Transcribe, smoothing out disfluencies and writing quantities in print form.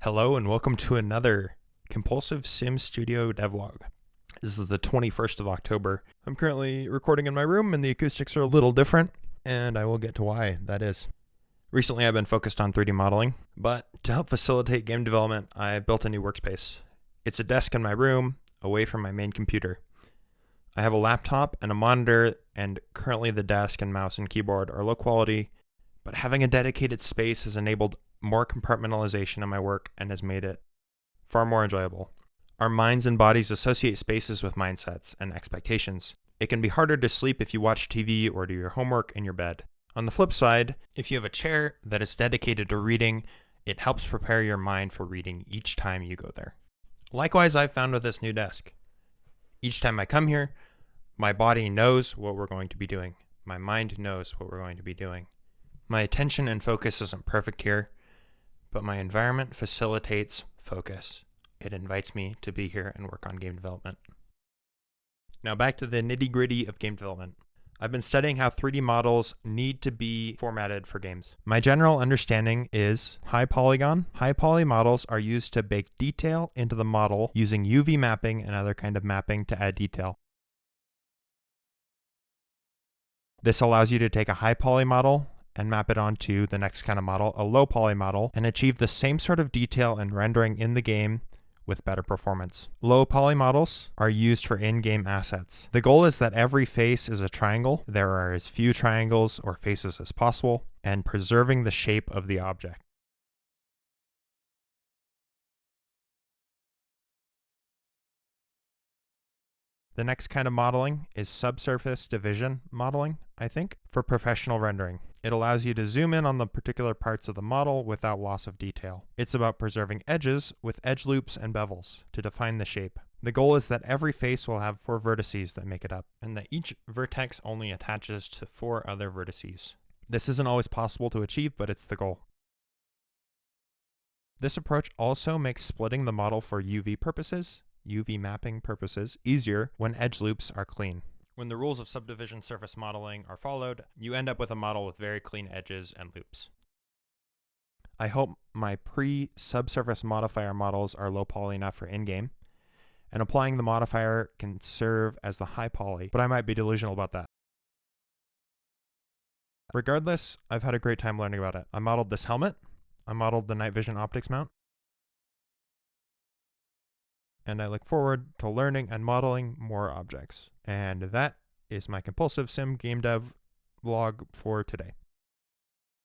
Hello and welcome to another Compulsive Sim Studio Devlog. This is the 21st of October. I'm currently recording in my room and the acoustics are a little different, and I will get to why that is. Recently I've been focused on 3D modeling, but to help facilitate game development, I've built a new workspace. It's a desk in my room, away from my main computer. I have a laptop and a monitor, and currently the desk and mouse and keyboard are low quality, but having a dedicated space has enabled more compartmentalization in my work and has made it far more enjoyable. Our minds and bodies associate spaces with mindsets and expectations. It can be harder to sleep if you watch TV or do your homework in your bed. On the flip side, if you have a chair that is dedicated to reading, it helps prepare your mind for reading each time you go there. Likewise, I've found with this new desk. Each time I come here, my body knows what we're going to be doing. My mind knows what we're going to be doing. My attention and focus isn't perfect here, but my environment facilitates focus. It invites me to be here and work on game development. Now back to the nitty-gritty of game development. I've been studying how 3D models need to be formatted for games. My general understanding is high polygon. High poly models are used to bake detail into the model using UV mapping and other kind of mapping to add detail. This allows you to take a high poly model and map it onto the next kind of model, a low poly model, and achieve the same sort of detail and rendering in the game with better performance. Low poly models are used for in-game assets. The goal is that every face is a triangle. There are as few triangles or faces as possible, and preserving the shape of the object. The next kind of modeling is subsurface division modeling, I think, for professional rendering. It allows you to zoom in on the particular parts of the model without loss of detail. It's about preserving edges with edge loops and bevels to define the shape. The goal is that every face will have 4 vertices that make it up, and that each vertex only attaches to 4 other vertices. This isn't always possible to achieve, but it's the goal. This approach also makes splitting the model for UV mapping purposes, easier when edge loops are clean. When the rules of subdivision surface modeling are followed, you end up with a model with very clean edges and loops. I hope my pre-subsurface modifier models are low poly enough for in-game, and applying the modifier can serve as the high poly, but I might be delusional about that. Regardless, I've had a great time learning about it. I modeled this helmet, I modeled the night vision optics mount, and I look forward to learning and modeling more objects. And that is my Compulsive Sim Game Dev vlog for today.